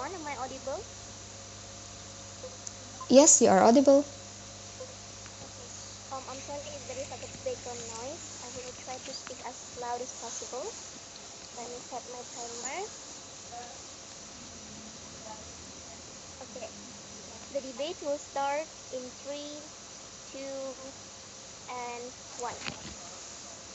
everyone. Am I audible? Yes, you are audible. Okay. I'm sorry if there is a background noise. I will try to speak as loud as possible. Let me set my timer. Okay. The debate will start in three, two, and one.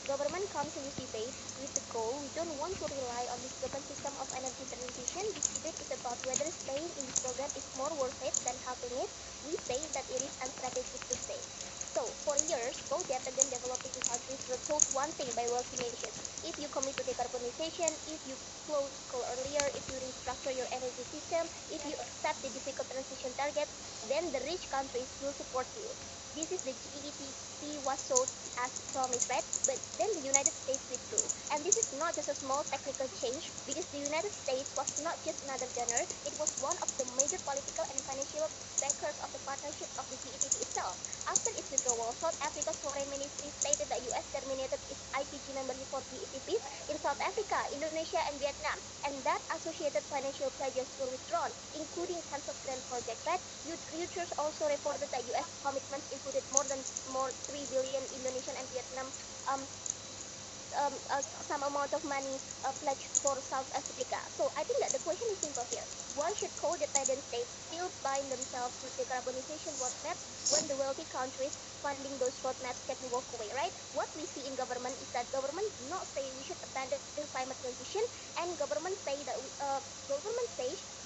Government comes in this debate with the goal we don't want to rely on this broken system of energy transition. This debate is about whether staying in this program is more worth it than helping it. We say that it is unstrategic to stay. So, for years, co-dependent developing countries were told one thing by wealthy nations. If you commit to decarbonization, if you close coal earlier, if you restructure your energy system, if you accept the difficult transition targets, then the rich countries will support you. This is the GETP was sold as promised, right? But then the United States withdrew. And this is not just a small technical change because the United States was not just another donor, it was one of the major political and financial backers of the partnership of the GETP itself. After its withdrawal, South Africa's foreign ministry stated that US terminated its IPG membership for GETPs in South Africa, Indonesia, and Vietnam, and that associated financial pledges were withdrawn, including tens of grand projects, right? Reuters also reported that US commitments included more 3 billion Indonesian and Vietnam um, some amount of money pledged for South Africa. So I think that the question is simple here. Why should co-dependent states still bind themselves to decarbonization roadmaps when the wealthy countries funding those roadmaps can walk away, right? What we see in government is that government do not say we should abandon climate transition, and government says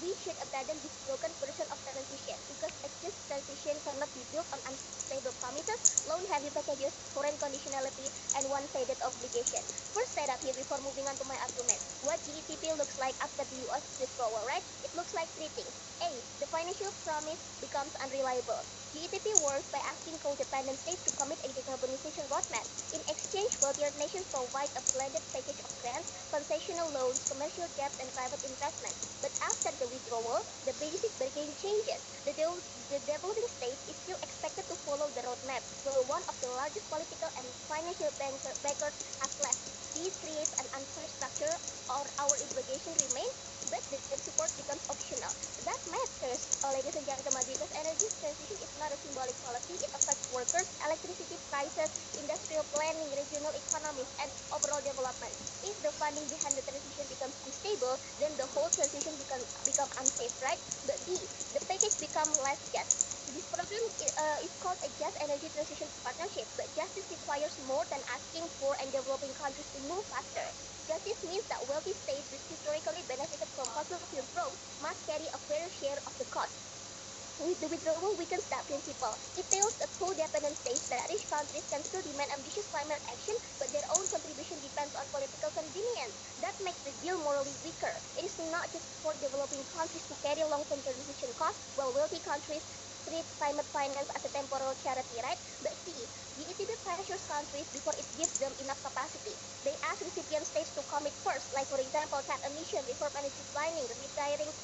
we should abandon this broken version of transition because a just transition cannot be built on unstable promises, loan-heavy packages, foreign conditionality, and one-sided obligation. First setup here before moving on to my argument. What GETP looks like after the US withdrawal, right? It looks like three things. A. The financial promise becomes unreliable. GETP works by asking co-dependent states to commit a decarbonization roadmap. In exchange, wealthier nations provide a blended package of grants, concessional loans, commercial debt, and private investment. But after the withdrawal, the basic bargain changes. The developing states is still expected to follow the roadmap, while one of the largest political and financial backers has left. This creates an unfair structure, or our obligation remains, but the support becomes optional. That matters, ladies and gentlemen, because energy transition is not a symbolic policy. It affects workers, electricity prices, industrial planning, regional economies, and overall development. If the funding behind the transition becomes unstable, then the whole transition become unsafe, right? But B, the package become less just. This program is called a Just Energy Transition Partnership, but justice requires more than asking for and developing countries to move faster. Justice means that wealthy states which historically benefited from fossil fuel growth must carry a fair share of the cost. With the withdrawal weakens that principle. It tells the co-dependent states that rich countries can still demand ambitious climate action, but their own contribution depends on political convenience. That makes the deal morally weaker. It is not just for developing countries to carry long-term transition costs, while wealthy countries treat climate finance as a temporal charity, right? But see, GETB pressures countries before it gives them enough capacity. They ask recipient states to commit first, like for example, cut emission, reform energy planning, retiring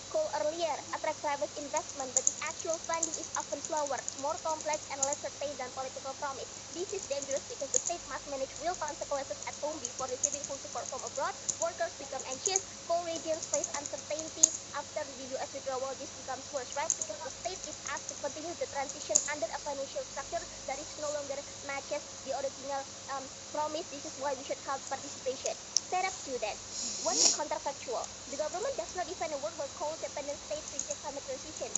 coal earlier, attract private investment, but the actual funding is often slower, more complex, and less certain than political promise. This is dangerous because the state must manage real consequences at home before receiving full support from abroad. Workers become anxious, coal regions face uncertainty. After the US withdrawal, this becomes worse, right? Because the state is asked to continue the transition under a financial structure that is no longer matches the original promise. This is why we should halt participation. Setup 2 then. What is counterfactual? The government does not define a world where coal-dependent states reject climate transition.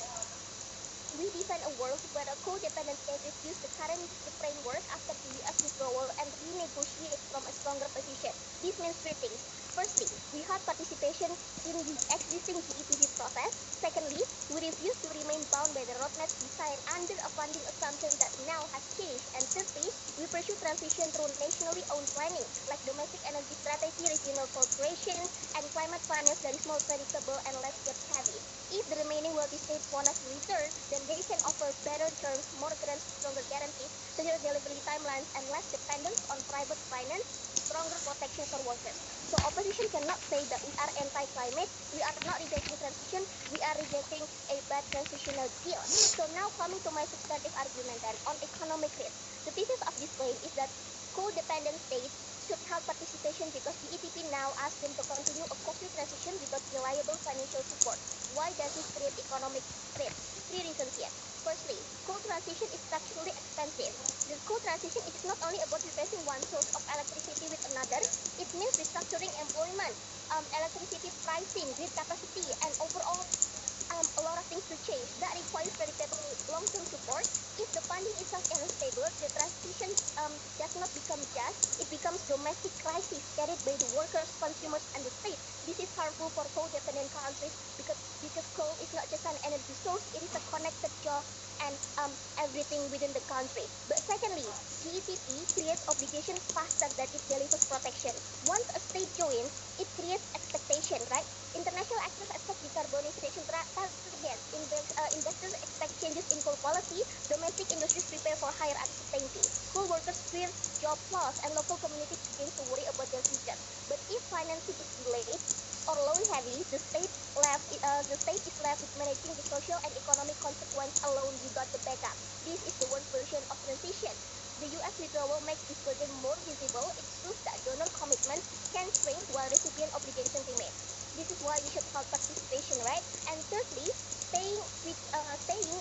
We define a world where a co-dependent state reviews the current framework after the US withdrawal and renegotiates from a stronger position. This means three things. Firstly, we have participation in the existing GETB process. Secondly, we refuse to remain bound by the roadmap's design under a funding assumption that now has changed. And thirdly, we pursue transition through nationally owned planning, like domestic energy strategy, regional cooperation, and climate finance that is more predictable and less debt heavy. If the remaining wealthy states want us to return, then they can offer better terms, more grants, stronger guarantees, clear delivery timelines, and less dependence on private finance, stronger protection for workers. So opposition cannot say that we are anti-climate, we are not rejecting transition, we are rejecting a bad transitional deal. So now coming to my substantive argument then on economic risk. The thesis of this claim is that co-dependent states should help participation because GETP now asks them to continue a coffee transition without reliable financial support. Why does this create economic threat? Three reasons here. Firstly, coal transition is structurally expensive. The coal transition is not only about replacing one source of electricity with another, it means restructuring employment, electricity pricing, grid capacity, and overall a lot of things to change. That requires predictable long-term support. If the funding itself is unstable, the transition does not become just, it becomes domestic crisis carried by the workers, consumers, and the state. This is harmful for coal-dependent countries because coal is not just an energy source, it is a connected job and everything within the country. But secondly, GETP creates obligations faster than it delivers protection. Once a state joins, it creates expectation, right? International actors expect decarbonization targets. Investors expect changes in coal policy. Domestic industries prepare for higher uncertainty. Coal workers fear job loss, and local communities begin to worry about their future. But if financing is delayed or loan heavy, the state is left with managing the social and economic consequence alone without the backup. This is the worst version of transition. The U.S. withdrawal makes this burden more visible. It proves that donor commitments can shrink while recipient obligations remain. This is why we should help participation, right? And thirdly, staying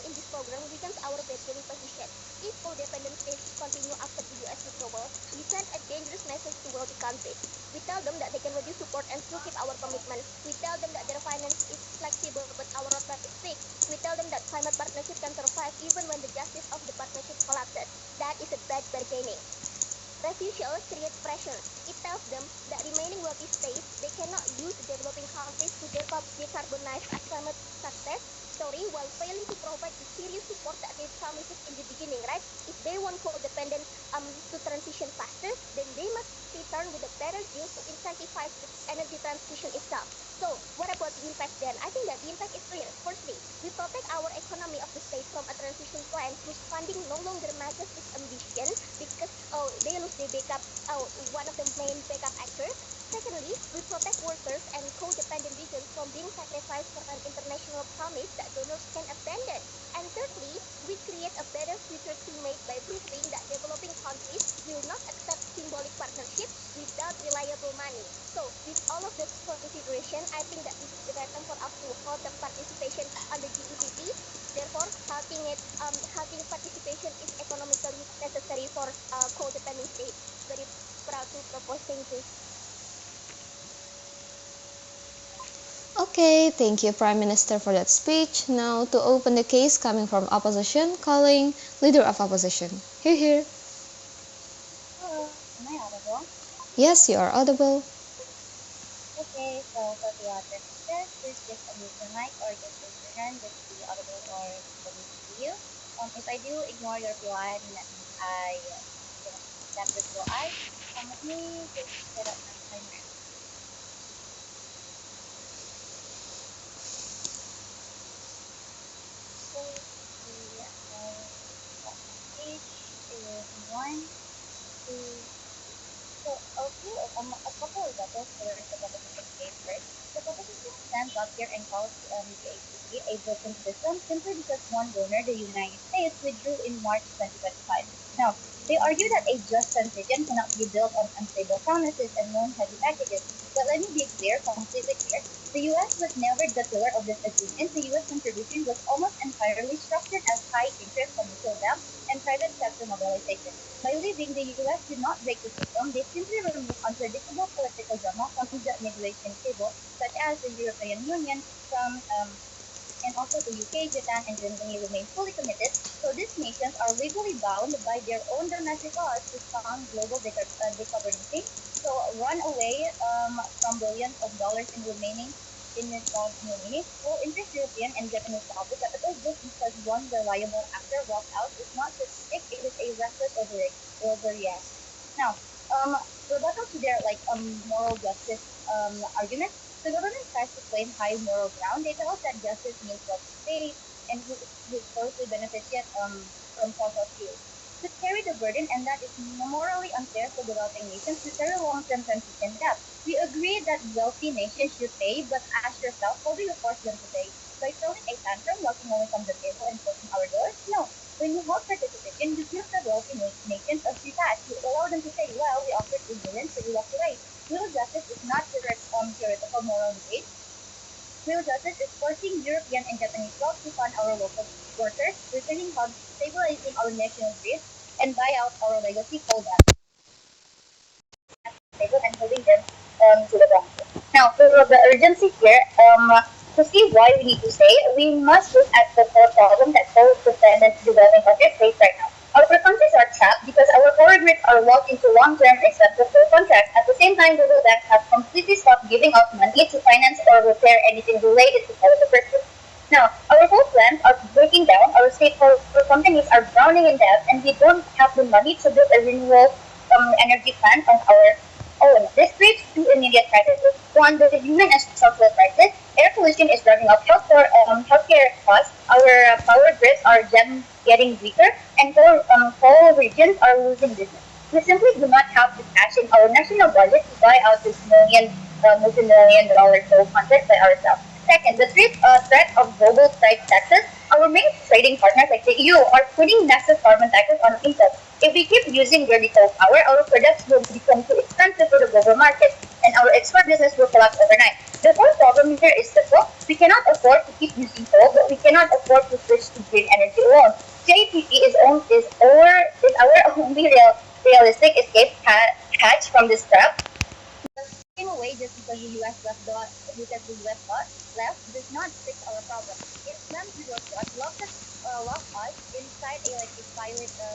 in this program weakens our bargaining position. If co-dependent states continue after the U.S. withdrawal, we send a dangerous message to wealthy countries. We tell them that they can reduce support and still keep our commitment. We tell them that their finance is flexible but our roadmap is fixed. We tell them that climate partnership can survive even when the justice of the partnership collapses. That is a bad bargaining. Refusal creates pressure. It tells them that remaining wealthy states, they cannot use developing countries to decarbonize as climate success story while failing to provide the serious support that they promises in the beginning, right? If they want coal-dependent to transition faster, then they must return with a better deal to incentivize the energy transition itself. So, what about the impact then? I think that the impact is clear. Firstly, we protect our economy of the state from a transition plan whose funding no longer matches its ambition because they lose their backup, one of the main backup actors. Secondly, we protect workers and co-dependent regions from being sacrificed for an international promise that donors can abandon. And thirdly, we create a better future teammate by proving that developing countries will not accept symbolic partnership without reliable money. So, with all of this consideration, I think that this is the right time for us to hold the participation on the GEPP. Therefore, halting participation is economically necessary for co-dependent states. Very proud to propose. Thank you. Okay, thank you, Prime Minister, for that speech. Now, to open the case coming from opposition, calling Leader of Opposition. Here. Hello, am I audible? Yes, you are audible. Okay, so for the purposes, just unmute your mic or just raise your hand just to be audible or for me to see you. If I do ignore your POI, then that means I didn't accept your POI. Let me just set up my timer. Okay, the page is one, two, so I'll do a couple of examples for the proposition case first. The proposition stands up here and calls the ACP a broken system simply because one donor, the United States, withdrew in March 2025. Now, they argue that a just transition cannot be built on unstable promises and loan-heavy packages. But let me be clear, completely clear. The U.S. was never the pillar of this agreement. The U.S. contribution was almost entirely structured as high-interest commercial debt and private sector mobilization. By leaving, the U.S. did not break the system. They simply removed unpredictable political drama from the negotiation table, such as the European Union, from and also the UK, Japan, and Germany remain fully committed. So these nations are legally bound by their own domestic laws to fund global decarbonization. So run away from billions of dollars in remaining will interest European and Japanese public capital just because one reliable actor walked out is not statistic, it is a reckless overreaction. Now, rebuttal to their moral justice argument, the government tries to claim high moral ground. They tell us that justice means what to pay and who closely benefits yet from fossil fuels. To carry the burden, and that is morally unfair for developing nations to carry long-term transition debt. We agree that wealthy nations should pay, but ask yourself, how do you force them to pay? By throwing a tantrum, walking away from the table, and closing our doors? No. When you hold participation, you give the wealthy nations a free pass. You allow them to say, well, we offered $8 billion, so forcing European and Japanese wealth to fund our local workers, returning hubs, stabilizing our national grid, and buy out our legacy coal data and holding them to the ground. Now, for the urgency here, to see why we need to say, we must look at the core problem that coal-dependent developing countries face right now. Our countries are trapped because our power grids are locked into long-term expensive coal contracts. At the same time, global banks have completely stopped giving out money to finance or repair anything related to coal in the first place. Now, our coal plants are breaking down, our state coal companies are drowning in debt, and we don't have the money to build a renewable energy plant on our own. This creates two immediate crises. One, the human and social crisis. Air pollution is driving up healthcare costs. Our power grids are getting weaker, and coal regions are losing business. We simply do not have the cash in our national budget to buy out this multi-million dollar coal contract by ourselves. Second, the threat of global price taxes. Our main trading partners like the EU are putting massive carbon taxes on imports. If we keep using dirty coal power, our products will become too expensive for the global market, and our export business will collapse overnight. The fourth problem here is simple. We cannot afford to keep using coal, but we cannot afford to switch to green energy alone. JPP is our only realistic escape hatch from this trap. In a way, just because the US left does not fix our problem. It slams the door shut, lock us inside a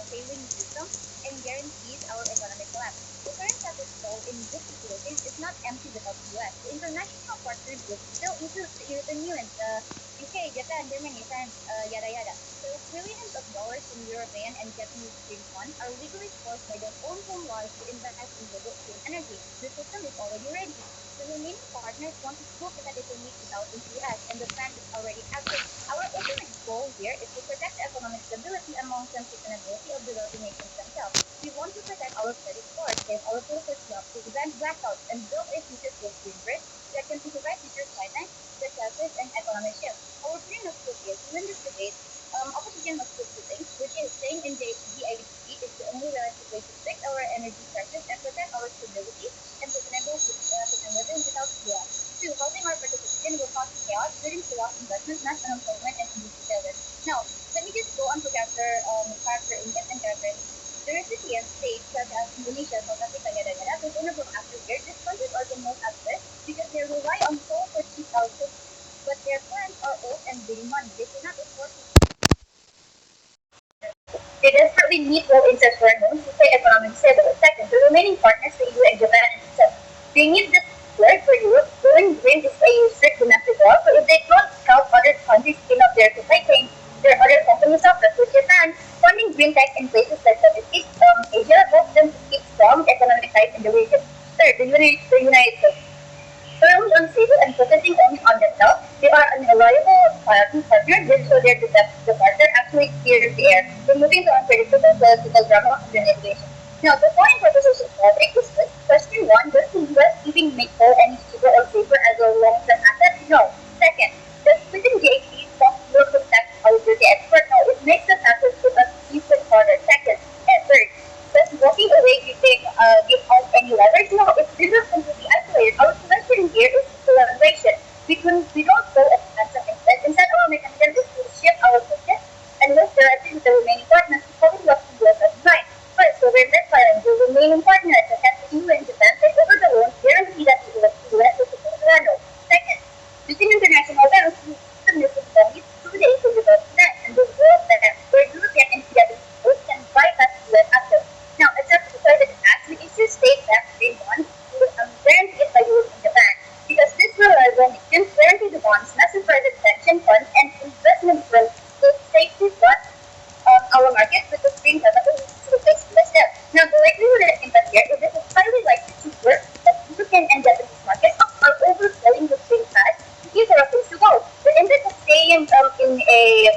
failing system, and guarantees our economic collapse. The current status quo in this situation is not empty without the US. The international partner group still includes the European Union, UK, Japan, Germany, France, yada yada. So trillions of dollars from European and Japanese green funds are legally forced by their own home laws to invest in global clean energy. The system is already ready. The remaining partners want to prove that it will meet without the US, and the plan is already active. Our ultimate goal here is to protect economic stability and long-term sustainability of developing nations themselves. We want to protect our credit scores, save our workers' jobs, prevent blackouts, and build a future-proof green grid that can provide future finance, successes, and economic shift. Our plan of is to win this debate. Opposition must prove two things, which is staying in the GIP is the only realistic way to fix our energy crisis and protect our stability and sustainability without US. Two, helping our participation will cause chaos, leading to lost investment, mass unemployment, and industry failure. Now, let me just go on to character index and character. The recipient states such as Indonesia, South Africa, yada yada, sustainable after year, these countries are the most at risk because they rely on coal for cheap output, but their plants are old and bleeding money. They cannot afford to. They desperately need low interest rate loans to stay economically stable. Second, the remaining partners, the EU and Japan and itself, they need this work for Europe. Going green is a strict domestic law, so if they don't help other countries clean up their supply chain, their other companies suffer. For Japan, funding green tech in places like Southeast Asia helps them to keep strong economic ties in the region. Third, the United States. Firmly unstable and focusing only on themselves, they are an unreliable partner, so their departure actually clears the air, removing the unpredictable political drama of the negotiation. Now, the foreign proposition topic is this. Question 1, does the US even make coal any cheaper or safer as a long-term asset? No. Second, does within JP stop Europe from tax our dirty export? No, it makes the taxes to us even harder. Second, and third, does walking away give out any leverage? No, it's business completely isolated. Our solution here is collaboration. We don't go as handsome instead. Instead, our mechanism is to shift our focus and work directly with the remaining partners to cover what we built as mine. First, government filing the remaining partners such as the EU and Japan take over the loans, guarantee that the US will support Toronto. Second, using international banks to submissive bodies through the Asian Development Bank and the World Bank, where European and PWC can bypass US assets. Now, except for the tax, we issue state-backed green bonds guaranteed by Europe and Japan, because this will allow nations guarantee the bonds, massive private pension funds, and investment firms will safely fund our markets with the green capital to replace US debt. Now, the likelihood of impact here is this is highly likely to work as European and Japanese markets are overflowing with green cash. These are a place to go. The index of staying in a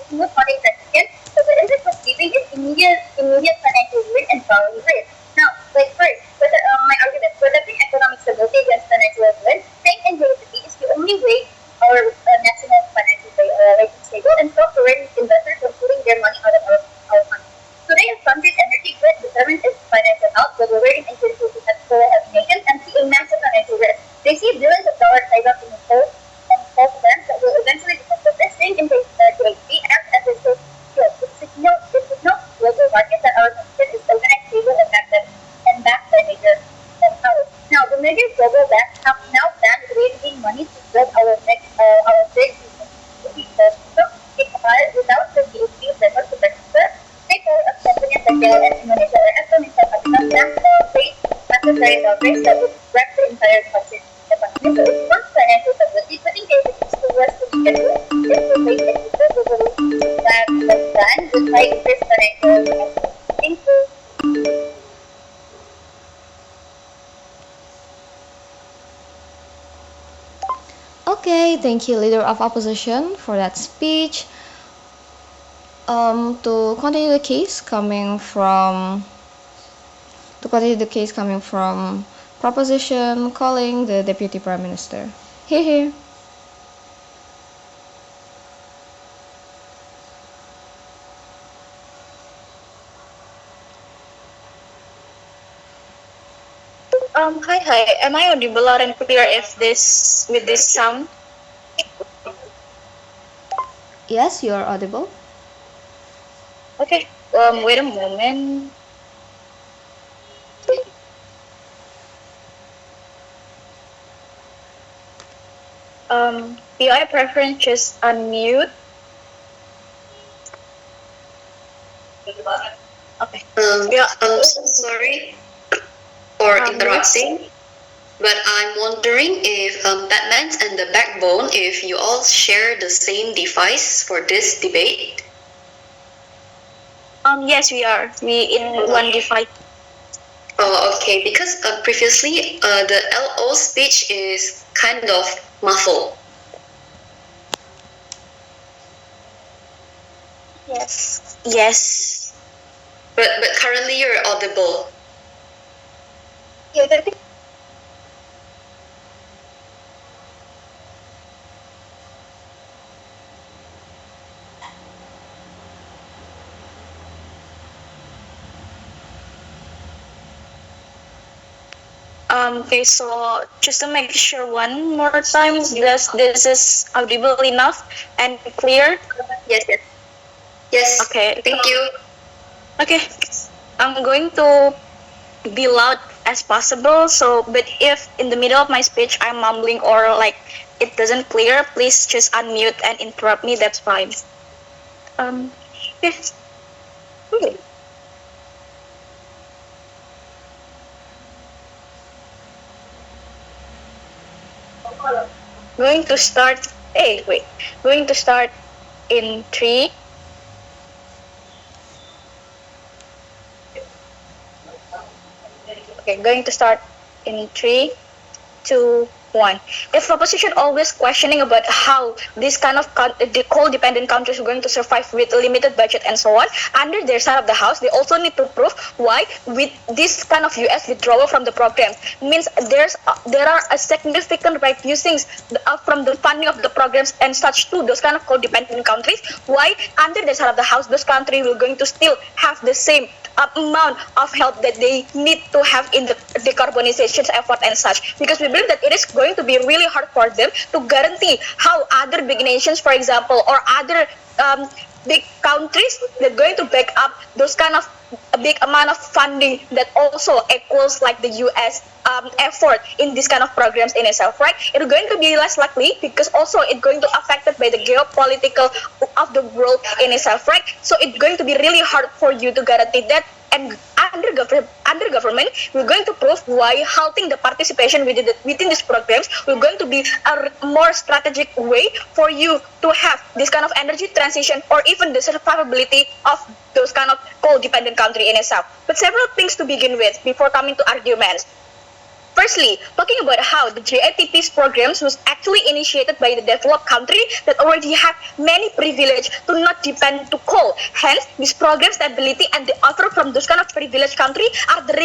smooth funding transition, so the index of leaving is immediate financial ruin and following risk. Now, like first, my argument, protecting economic stability against financial ruin, staying in JCP is the only way our national financial rate is stable and stop foreign investors from putting their money out of our country. Today, a country's energy grid determines its financial health, whether we're in institutions at coal-heavy nations and see a massive financial risk. They see billions of dollars tied up in coal change in the GHG acts as a source of fuel. It signals global market that our position is organized, stable, and backed by major powers. Now, the major global banks have now planned raising money to build our big without the GHG framework to register. Stakeholders of companies like Shell and Indonesia were estimated to have plans to face necessary leverage that would wreck the entire country. So it wants financial stability, but in case it is the worst we can do is to make it globally plan with high interest financial. Thank you. Okay, thank you, Leader of Opposition, for that speech. To continue the case coming from proposition calling the Deputy Prime Minister. Here. Hi. Am I audible loud and clear with this sound? Yes, you are audible. Okay. Wait a moment. PI preference just unmute. Okay. I'm so sorry for interrupting, but I'm wondering if Batman and the Backbone, if you all share the same device for this debate. Yes, we are. We in one device. Oh, okay. Because previously the LO speech is kind of muffled. Yes. But currently you're audible. Yeah, Okay, so just to make sure one more time, this is audible enough and clear? Yes. Okay. Thank you. Okay. I'm going to be loud as possible. So, but if in the middle of my speech I'm mumbling or like it doesn't clear, please just unmute and interrupt me. That's fine. Yes. Okay. Going to start. Going to start in 3. Okay, going to start in 3, 2, 1. If opposition always questioning about how this kind of the coal-dependent countries are going to survive with a limited budget and so on, under their side of the house, they also need to prove why with this kind of US withdrawal from the program means there are a significant reducings from the funding of the programs and such to those kind of coal-dependent countries. Why under the side of the house, those countries will going to still have the same amount of help that they need to have in the decarbonization effort and such, because we believe that it is going to be really hard for them to guarantee how other big nations, for example, or other big countries that going to back up those kind of a big amount of funding that also equals like the US effort in this kind of programs in itself, right? It's going to be less likely because also it's going to affected by the geopolitical of the world in itself, right? So it's going to be really hard for you to guarantee that. And under government, we're going to prove why halting the participation within these programs will going to be a more strategic way for you to have this kind of energy transition or even the survivability of those kind of coal-dependent country in itself. But several things to begin with before coming to arguments. Firstly, talking about how the JITP's programs was actually initiated by the developed country that already have many privilege to not depend to coal. Hence, these program stability and the offer from those kind of privileged country are the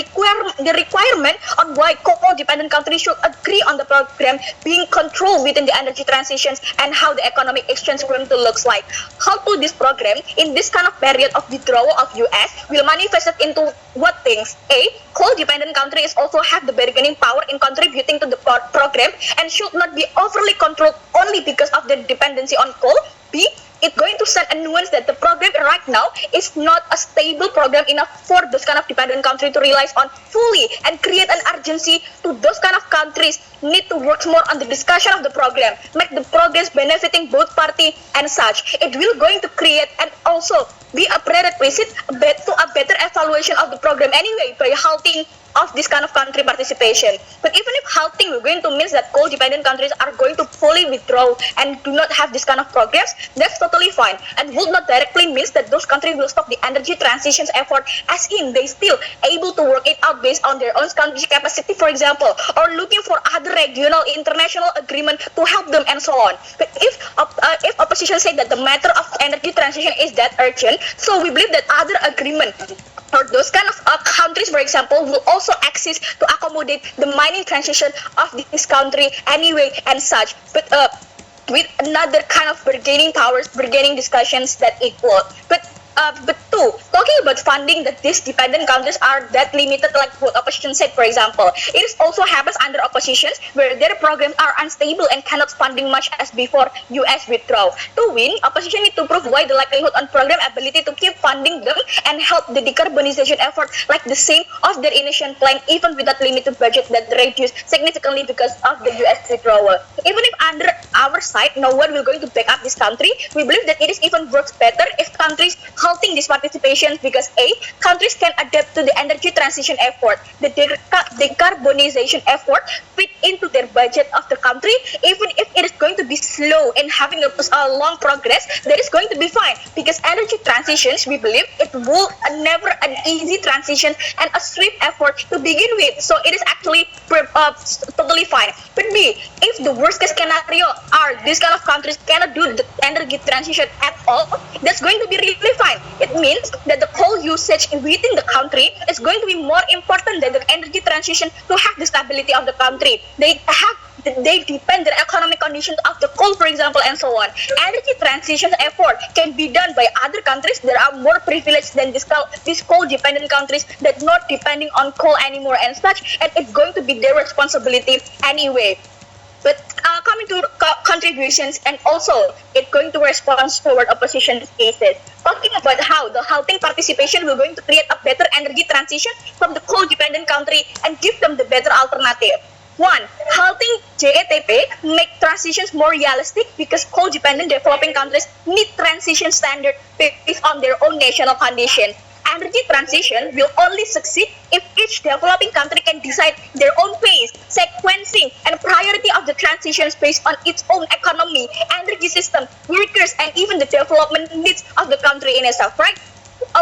requirement on why coal-dependent countries should agree on the program being controlled within the energy transitions and how the economic exchange going to looks like. How to this program in this kind of period of withdrawal of US will manifest it into what things? A, coal-dependent countries also have the bargaining power in contributing to the program and should not be overly controlled only because of their dependency on coal. B, it's going to send a nuance that the program right now is not a stable program enough for those kind of dependent countries to rely on fully, and create an urgency to those kind of countries need to work more on the discussion of the program, make the progress benefiting both party and such. It will going to create and also be a prerequisite to a better evaluation of the program anyway by halting of this kind of country participation. But even if halting we're going to mean that coal-dependent countries are going to fully withdraw and do not have this kind of progress, that's totally fine, and will not directly means that those countries will stop the energy transitions effort, as in they still able to work it out based on their own country capacity, for example, or looking for other regional international agreement to help them and so on. But if opposition say that the matter of energy transition is that urgent, so we believe that other agreement or those kind of countries, for example, will also exist to accommodate the mining transition of this country anyway and such. But with another kind of bargaining powers, bargaining discussions that equal. But two, talking about funding that these dependent countries are that limited, like what opposition said, for example, it is also happens under oppositions where their programs are unstable and cannot funding much as before US withdrawal. To win, opposition need to prove why the likelihood on program ability to keep funding them and help the decarbonization effort like the same of their initial plan, even without limited budget that reduced significantly because of the US withdrawal. Even if under our side, no one will going to back up this country, we believe that it is even works better if countries halting this participation, because A, countries can adapt to the energy transition effort, the decarbonization effort fit into their budget of the country, even if it is going to be slow and having a long progress, that is going to be fine, because energy transitions, we believe, it will never an easy transition and a swift effort to begin with, so it is actually totally fine. But B, if the worst case scenario are these kind of countries cannot do the energy transition at all, that's going to be really fine. It means that the coal usage within the country is going to be more important than the energy transition to have the stability of the country. They depend their economic conditions of the coal, for example, and so on. Energy transition effort can be done by other countries that are more privileged than these coal-dependent countries that not depending on coal anymore and such, and it's going to be their responsibility anyway. But coming to contributions, and also it's going to respond toward opposition cases. Talking about how the halting participation will going to create a better energy transition from the coal-dependent country and give them the better alternative. One, halting JETP make transitions more realistic because coal-dependent developing countries need transition standard based on their own national conditions. Energy transition will only succeed if each developing country can decide their own pace, sequencing, and priority of the transitions based on its own economy, energy system, workers, and even the development needs of the country in itself, right?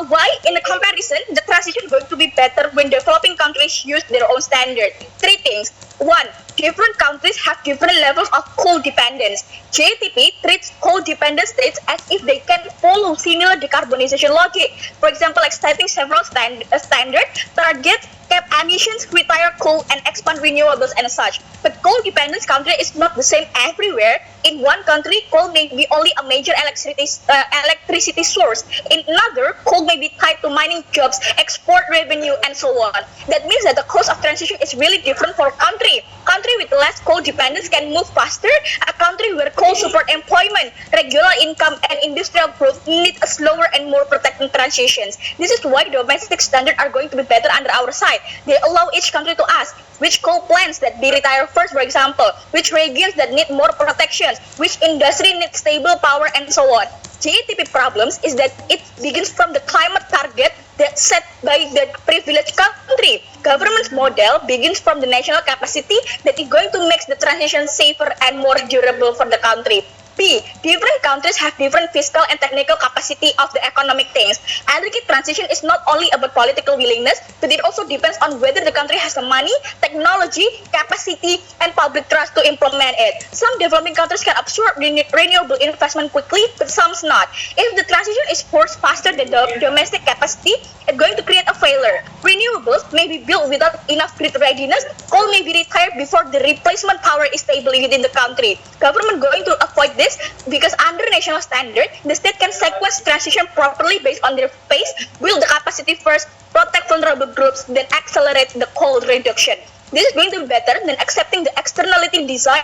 Why, in a comparison, the transition is going to be better when developing countries use their own standard? Three things. One, different countries have different levels of coal dependence. JTP treats coal-dependent states as if they can follow similar decarbonization logic. For example, like setting several standards, targets, cap emissions, retire coal, and expand renewables and such. But coal-dependent country is not the same everywhere. In one country, coal may be only a major electricity source. In another, coal may be tied to mining jobs, export revenue, and so on. That means that the cost of transition is really different for country. Country with less coal dependence can move faster. A country where coal support employment, regional income, and industrial growth need a slower and more protected transitions. This is why domestic standards are going to be better under our side. They allow each country to ask which coal plants that be retired first, for example, which regions that need more protections, which industry needs stable power, and so on. JTP problems is that it begins from the climate target that's set by the privileged country. Government's model begins from the national capacity that is going to make the transition safer and more durable for the country. B, different countries have different fiscal and technical capacity of the economic things. Energy transition is not only about political willingness, but it also depends on whether the country has the money, technology, capacity, and public trust to implement it. Some developing countries can absorb renewable investment quickly, but some not. If the transition is forced faster than the domestic capacity, it's going to create a failure. Renewables may be built without enough grid readiness. Coal may be retired before the replacement power is stable within the country. Government going to avoid this because under national standard, the state can sequence transition properly based on their pace, build the capacity first, protect vulnerable groups, then accelerate the coal reduction. This is going to be better than accepting the externality design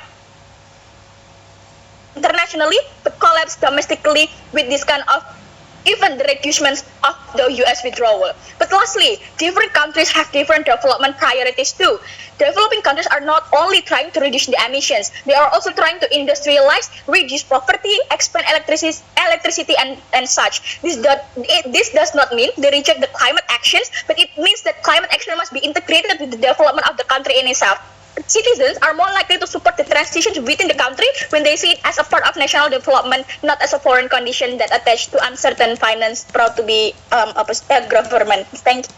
internationally, but collapse domestically with this kind of even the reducements of the US withdrawal. But lastly, different countries have different development priorities too. Developing countries are not only trying to reduce the emissions, they are also trying to industrialize, reduce poverty, expand electricity and such. This does not mean they reject the climate actions, but it means that climate action must be integrated with the development of the country in itself. Citizens are more likely to support the transition within the country when they see it as a part of national development, not as a foreign condition that attached to uncertain finance proud to be government. Thank you.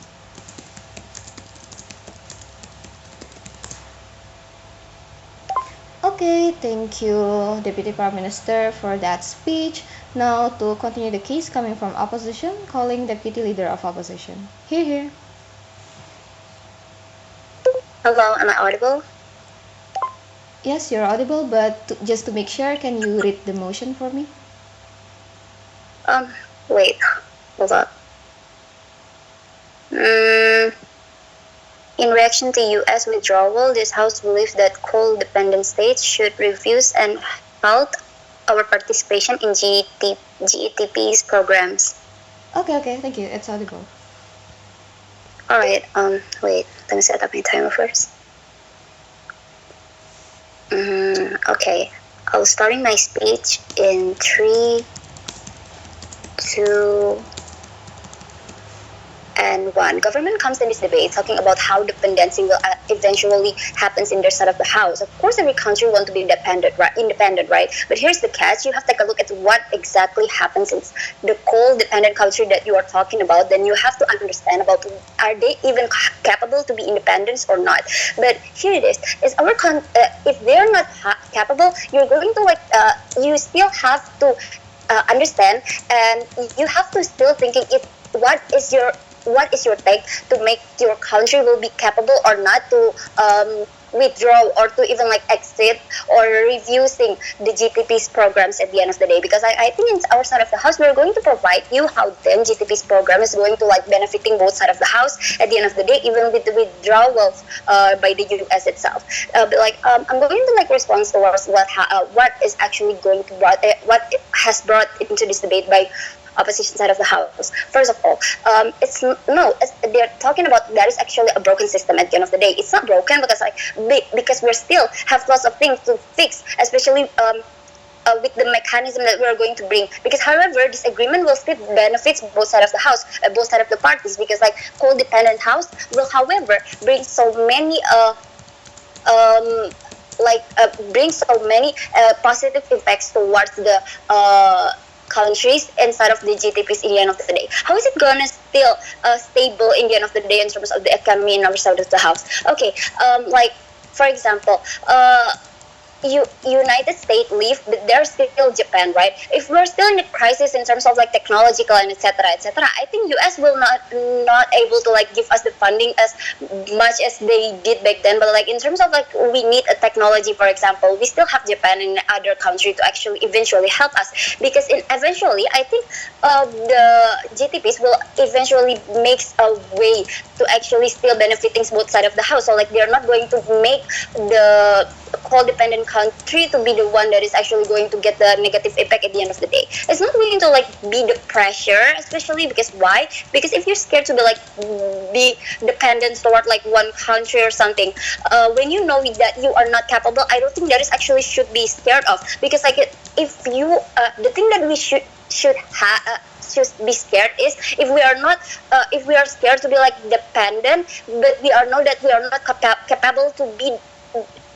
Okay, thank you, Deputy Prime Minister, for that speech. Now, to continue the case coming from opposition, calling Deputy Leader of Opposition. Here. Hello, am I audible? Yes, you're audible, but just to make sure, can you read the motion for me? Wait, hold up. In reaction to U.S. withdrawal, this House believes that coal-dependent states should review and halt our participation in GETP's programs. Okay, thank you. It's audible. Alright, wait, let me set up my timer first. Okay, I'll start my speech in 3, 2, and 1. Government comes in this debate talking about how dependency will eventually happens in their side of the house. Of course, every country wants to be independent, right? But here's the catch: you have to take a look at what exactly happens in the coal-dependent country that you are talking about. Then you have to understand about are they even capable to be independent or not. But here it is: our if they're not capable, you're going to you still have to understand, and you have to still thinking if what is your take to make your country will be capable or not to withdraw or to even exit or reviewing the GTP's programs at the end of the day? Because I think in our side of the house, we're going to provide you how then GTP's program is going to benefiting both sides of the house at the end of the day, even with the withdrawals by the US itself. I'm going to respond towards what is actually going to what has brought into this debate by opposition side of the house. First of all, they're talking about that is actually a broken system at the end of the day. It's not broken because we still have lots of things to fix, especially with the mechanism that we're going to bring. Because however, this agreement will still benefit both sides of the house, both sides of the parties, because coal-dependent house will however bring so many positive effects towards the countries inside of the GTPs in the end of the day. How is it gonna still stable in the end of the day in terms of the economy in our side of the house? Okay, for example, United States leave, but there's still Japan, right? If we're still in a crisis in terms of technological and etc., I think US will not able to give us the funding as much as they did back then. But in terms of we need a technology, for example, we still have Japan and other country to actually eventually help us, because eventually I think the GTPs will eventually makes a way to actually still benefiting both sides of the house. So they're not going to make the coal-dependent country to be the one that is actually going to get the negative effect at the end of the day. It's not going to be the pressure, especially because why? Because if you're scared to be dependent toward one country or something, when you know that you are not capable, I don't think that is actually should be scared of. Because if you the thing that we should be scared is if we are scared to be dependent, but we know that we are not capable to be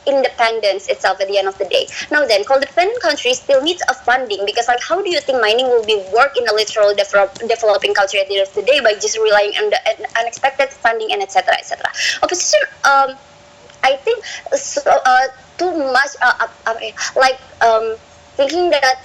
independence itself at the end of the day. Now then, coal-dependent countries still needs a funding, because how do you think mining will be work in a literal developing country at the end of the day by just relying on the unexpected funding and etc. Opposition, I think too much thinking that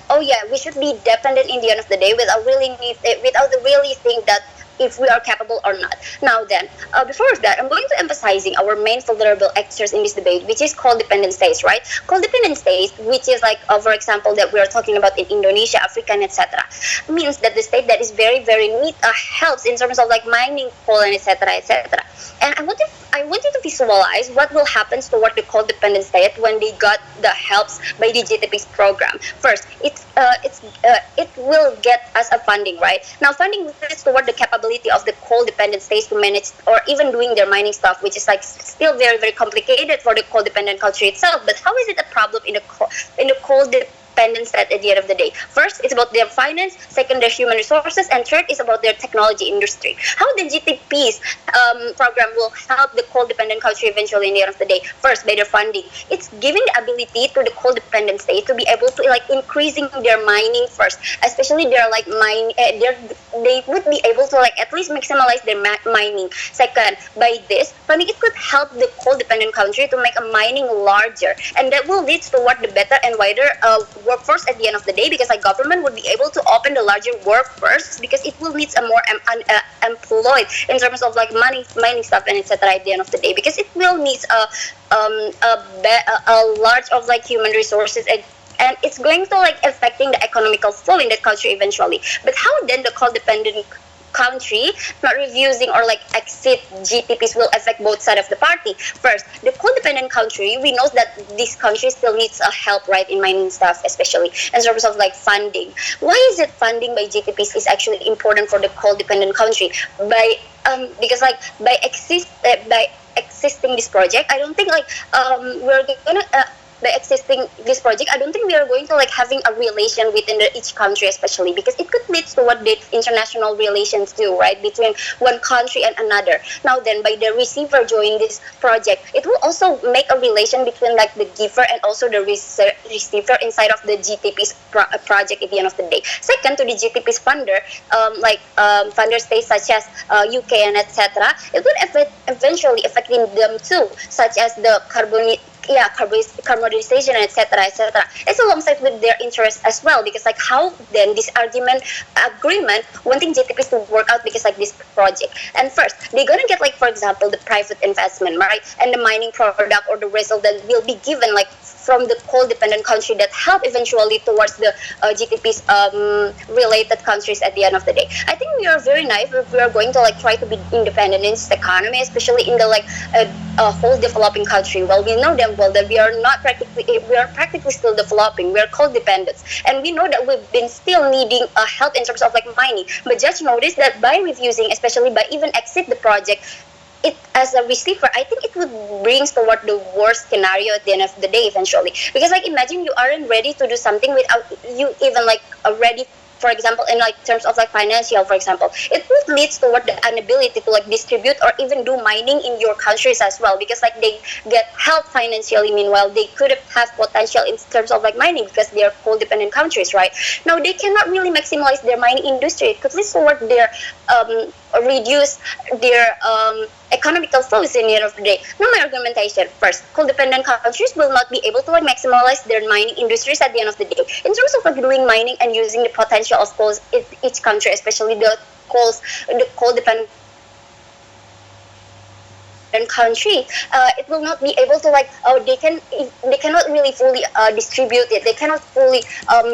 we should be dependent in the end of the day without really think that if we are capable or not. Now then, before that, I'm going to emphasizing our main vulnerable actors in this debate, which is co-dependent states, right? Co-dependent states, which is like, for example, that we are talking about in Indonesia, Africa, and etc., means that the state that is very, very need helps in terms of like mining coal and etc., etc. And I wanted to visualize what will happen toward the co-dependent state when they got the helps by the GTP's program. First, it will get us a funding, right? Now, funding leads toward the capability of the coal-dependent states to manage or even doing their mining stuff, which is like still very, very complicated for the coal-dependent country itself. But how is it a problem in the coal-dependent state at the end of the day? First, it's about their finance. Second, their human resources, and third is about their technology industry. How the GTP's program will help the coal-dependent country eventually in the end of the day? First, by their funding. It's giving the ability to the coal-dependent state to be able to like increasing their mining first, especially their like they would be able to like at least maximize their mining. Second, by this funding, it could help the coal-dependent country to make a mining larger, and that will lead toward the better and wider workforce at the end of the day, because like government would be able to open the larger workforce, because it will need a more employed in terms of like mining stuff and etc. at the end of the day, because it will need a large of like human resources, and it's going to like affecting the economical flow in that country eventually. But how then the co-dependent country not refusing or like exit GTPs will affect both sides of the party? First, the co-dependent country, we know that this country still needs help, right, in mining stuff, especially in terms of like funding. Why is it funding by GTPs is actually important for the co-dependent country? Because like by existing this project, I don't think like we're gonna by existing this project, I don't think we are going to like having a relation within each country, especially because it could lead to what the international relations do, right, between one country and another. Now then, by the receiver joining this project, it will also make a relation between like the giver and also the receiver inside of the GTP's project at the end of the day. Second, to the GTP's funder, funder states such as UK and etc., it would eventually affecting them too, such as the carbonization, etc., etc. It's alongside with their interest as well, because like how then this agreement wanting GTPs to work out, because like this project, and first they're gonna get like, for example, the private investment, right, and the mining product or the result that will be given like from the coal-dependent country that help eventually towards the GTP's related countries at the end of the day. I think we are very naive if we are going to like try to be independent in this economy, especially in the like whole developing country. Well, we know them well that we are practically still developing. We are co-dependent, and we know that we've been still needing help in terms of like mining. But just notice that by refusing, especially by even exit the project, it as a receiver, I think it would bring toward the worst scenario at the end of the day eventually. Because like imagine you aren't ready to do something without you even like ready, for example, in like terms of like financial, for example, it would lead toward the inability to like distribute or even do mining in your countries as well, because like they get help financially, meanwhile they could have potential in terms of like mining because they are coal-dependent countries, right? Now they cannot really maximize their mining industry. It could lead toward their reduce their economical flows in the end of the day. Now my argumentation, first, coal-dependent countries will not be able to like maximize their mining industries at the end of the day. In terms of like doing mining and using the potential of coals in each country, especially the coal-dependent country, it will not be able to like they cannot really fully distribute it. They cannot fully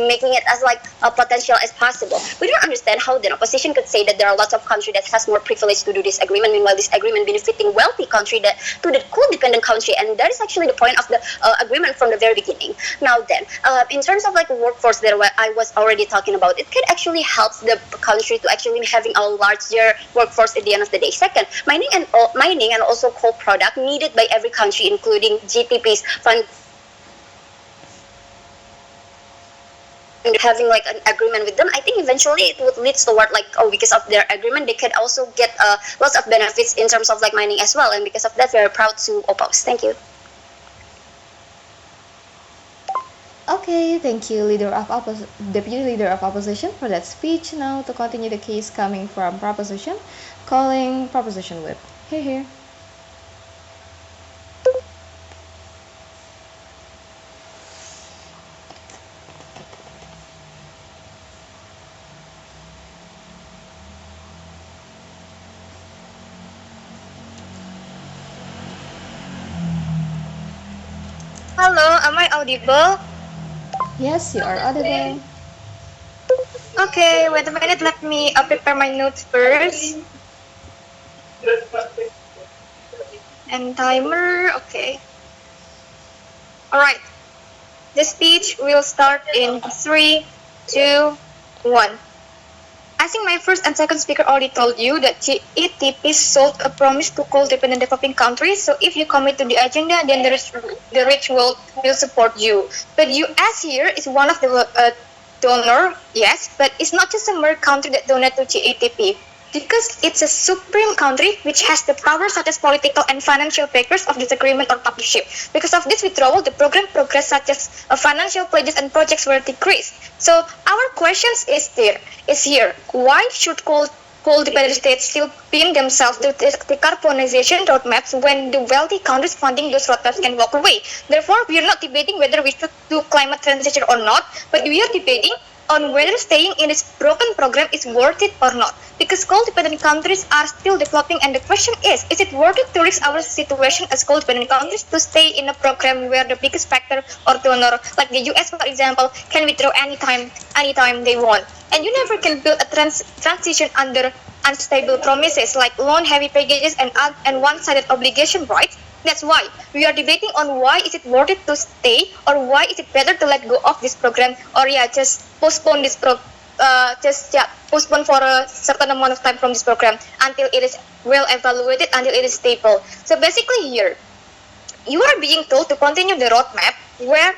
making it as like a potential as possible. We don't understand how the opposition could say that there are lots of country that has more privilege to do this agreement, meanwhile this agreement benefiting wealthy country that to the coal-dependent country, and that is actually the point of the agreement from the very beginning. Now then, in terms of like workforce that I was already talking about, it could actually help the country to actually having a larger workforce at the end of the day. Second, mining and also coal product needed by every country, including GTP's fund, having like an agreement with them. I think eventually it would lead toward like, because of their agreement they could also get lots of benefits in terms of like mining as well, and because of that we are proud to oppose. Thank you. Okay, thank you, Deputy Leader of Opposition, for that speech. Now to continue the case coming from Proposition, calling Proposition Whip. Here. Hello, am I audible? Yes, you are audible. Okay, wait a minute. Let me prepare my notes first. And timer. Okay. All right. The speech will start in 3, 2, 1. I think my first and second speaker already told you that GETP sold a promise to coal-dependent developing countries. So if you commit to the agenda, then the rich world will support you. But US here is one of the donor, yes, but it's not just a mere country that donate to GETP. Because it's a supreme country which has the power such as political and financial backers of this agreement or partnership. Because of this withdrawal, the program progress such as financial pledges and projects were decreased. So our questions is here. Why should coal-dependent states still pin themselves to the decarbonization roadmaps when the wealthy countries funding those roadmaps can walk away? Therefore, we are not debating whether we should do climate transition or not, but we are debating on whether staying in this broken program is worth it or not. Because coal-dependent countries are still developing, and the question is it worth it to risk our situation as coal-dependent countries to stay in a program where the biggest factor or donor, like the US for example, can withdraw anytime they want? And you never can build a transition under unstable promises like loan-heavy packages and one-sided obligation, right? That's why we are debating on why is it worth it to stay, or why is it better to let go of this program, or just postpone this postpone for a certain amount of time from this program until it is well evaluated, until it is stable. So basically here, you are being told to continue the roadmap where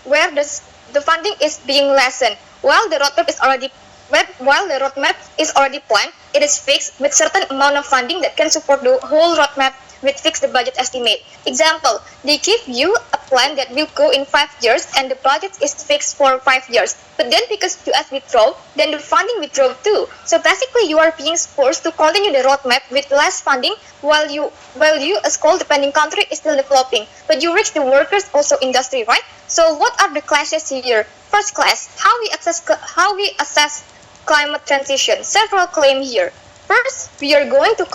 the funding is being lessened, while the roadmap is already planned. It is fixed with certain amount of funding that can support the whole roadmap with fixed budget estimate. Example, they give you a plan that will go in 5 years and the budget is fixed for 5 years. But then because US withdraw, then the funding withdraw too. So basically you are being forced to continue the roadmap with less funding while you as coal-dependent country is still developing. But you reach the workers also industry, right? So what are the clashes here? First class, how we assess climate transition. Several claim here. First, we are going to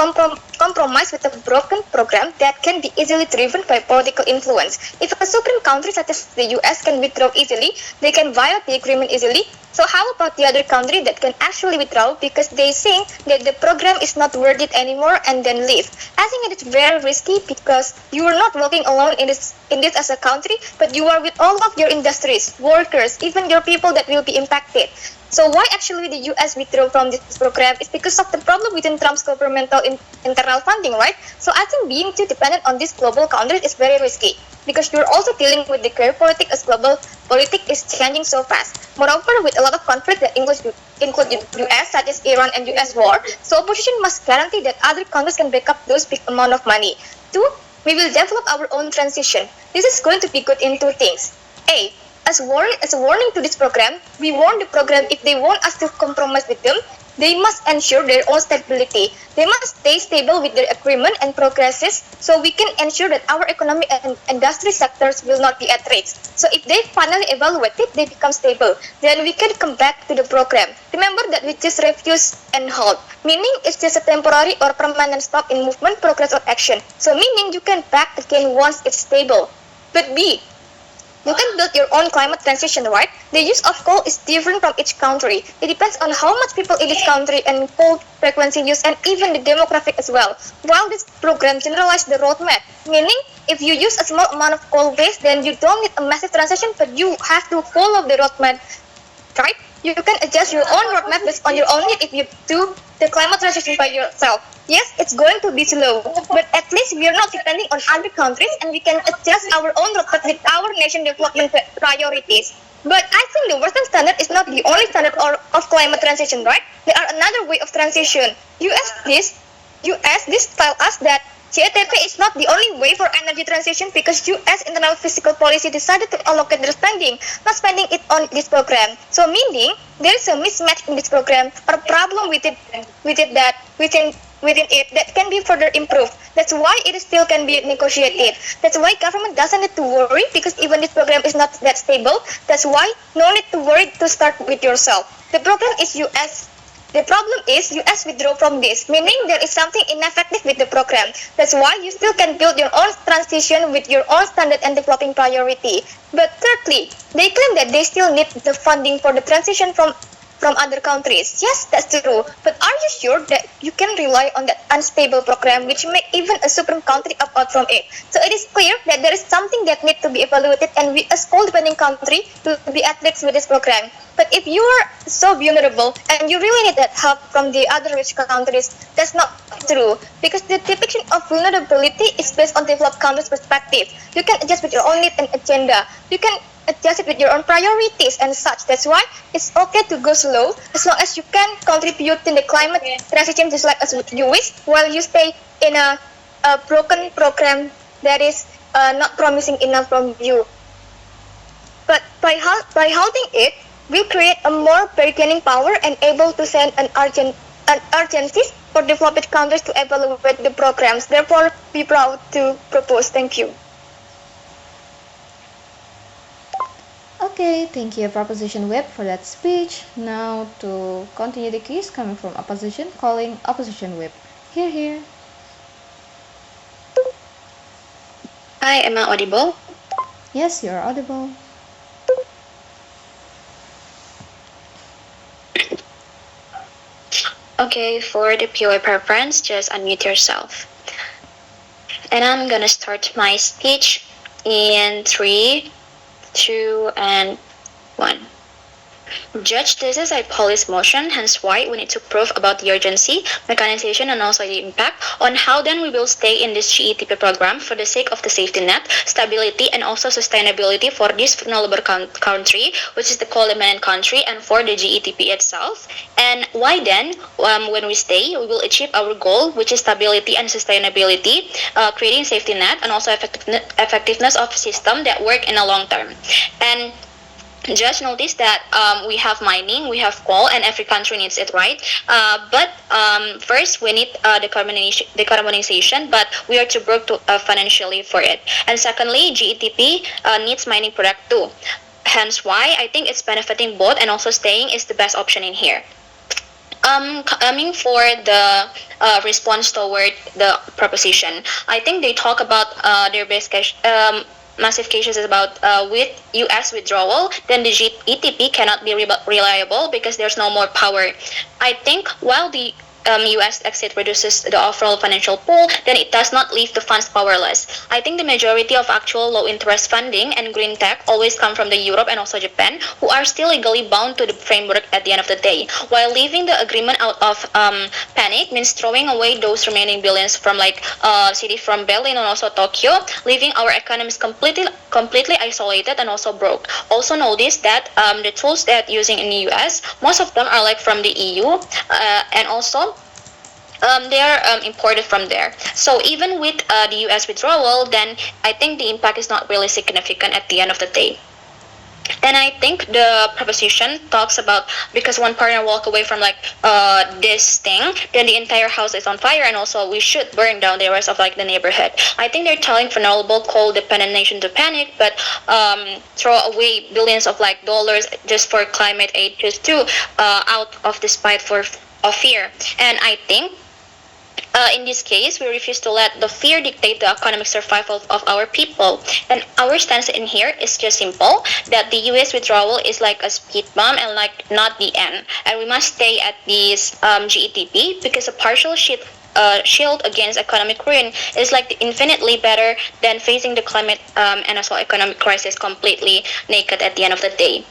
compromise with a broken program that can be easily driven by political influence. If a supreme country such as the US can withdraw easily, they can violate the agreement easily. So how about the other country that can actually withdraw because they think that the program is not worth it anymore and then leave? I think it is very risky because you are not working alone in this as a country, but you are with all of your industries, workers, even your people that will be impacted. So why actually the US withdrew from this program is because of the problem within Trump's governmental internal funding, right? So I think being too dependent on these global countries is very risky because you're also dealing with the geopolitics as global politics is changing so fast. Moreover, with a lot of conflict that include US, such as Iran and US war, so opposition must guarantee that other countries can back up those big amount of money. 2, we will develop our own transition. This is going to be good in 2 things. A, as a warning to this program, we warn the program if they want us to compromise with them, they must ensure their own stability. They must stay stable with their agreement and progresses so we can ensure that our economy and industry sectors will not be at risk. So if they finally evaluate it, they become stable, then we can come back to the program. Remember that we just refuse and halt, meaning it's just a temporary or permanent stop in movement, progress or action. So meaning you can back again once it's stable. But B, you can build your own climate transition, right? The use of coal is different from each country. It depends on how much people in this country and coal frequency use and even the demographic as well. While this program generalizes the roadmap, meaning if you use a small amount of coal base, then you don't need a massive transition, but you have to follow the roadmap, right? You can adjust your own roadmap based on your own need if you do the climate transition by yourself. Yes, it's going to be slow, but at least we are not depending on other countries and we can adjust our own roadmap with our nation development priorities. But I think the Western standard is not the only standard of climate transition, right? There are another way of transition. US tell us that GETP is not the only way for energy transition because US internal fiscal policy decided to allocate their spending, not spending it on this program. So meaning there is a mismatch in this program or problem within it that can be further improved. That's why it still can be negotiated. That's why government doesn't need to worry because even this program is not that stable. That's why no need to worry to start with yourself. The program is US The problem is US withdraw from this, meaning there is something ineffective with the program. That's why you still can build your own transition with your own standard and developing priority. But thirdly, they claim that they still need the funding for the transition from other countries. Yes, that's true. But are you sure that you can rely on that unstable program which may even a supreme country opt out from it? So it is clear that there is something that needs to be evaluated, and we as coal-dependent country to be at least with this program. But if you are so vulnerable and you really need that help from the other rich countries, that's not true. Because the depiction of vulnerability is based on developed countries' perspective. You can adjust with your own need and agenda. You can adjust it with your own priorities and such. That's why it's okay to go slow as long as you can contribute to the climate transition just like as you wish, while you stay in a broken program that is not promising enough from you. But by holding it, we'll create a more bargaining power and able to send an urgency for developed countries to evaluate the programs. Therefore, be proud to propose. Thank you. Okay, thank you, Proposition Whip, for that speech. Now to continue the case coming from opposition, calling Opposition Whip. Here. Hi, am I audible? Yes, you're audible. Okay, for the POI preference, just unmute yourself. And I'm gonna start my speech in 3, 2, and 1. Judge, this is a policy motion, hence why we need to prove about the urgency, mechanization, and also the impact on how then we will stay in this GETP program for the sake of the safety net, stability, and also sustainability for this vulnerable country, which is the coal-dependent country, and for the GETP itself. And why then, when we stay, we will achieve our goal, which is stability and sustainability, creating safety net, and also effectiveness of system that work in a long term. And just notice that we have mining, we have coal, and every country needs it, right? But first, we need decarbonization, but we are too broke to, financially for it. And secondly, GETP needs mining product too. Hence why I think it's benefiting both, and also staying is the best option in here. Coming for the response toward the proposition, I think they talk about their best case. Massive cases about with US withdrawal, then the GETP cannot be reliable because there's no more power. I think while the US exit reduces the overall financial pool, then it does not leave the funds powerless. I think the majority of actual low interest funding and green tech always come from the Europe and also Japan, who are still legally bound to the framework at the end of the day. While leaving the agreement out of panic means throwing away those remaining billions from like cities from Berlin and also Tokyo, leaving our economies completely isolated and also broke. Also notice that the tools that using in the US, most of them are like from the EU, and also they are imported from there. So even with the US withdrawal, then I think the impact is not really significant at the end of the day. And I think the proposition talks about because one partner walk away from like this thing, then the entire house is on fire, and also we should burn down the rest of like the neighborhood. I think they're telling vulnerable coal-dependent nation to panic, but throw away billions of like dollars just for climate aid, just to out of the spite of fear. And I think in this case, we refuse to let the fear dictate the economic survival of our people. And our stance in here is just simple, that the US withdrawal is like a speed bump and like not the end. And we must stay at this GETP because a partial shield against economic ruin is like infinitely better than facing the climate and also economic crisis completely naked at the end of the day.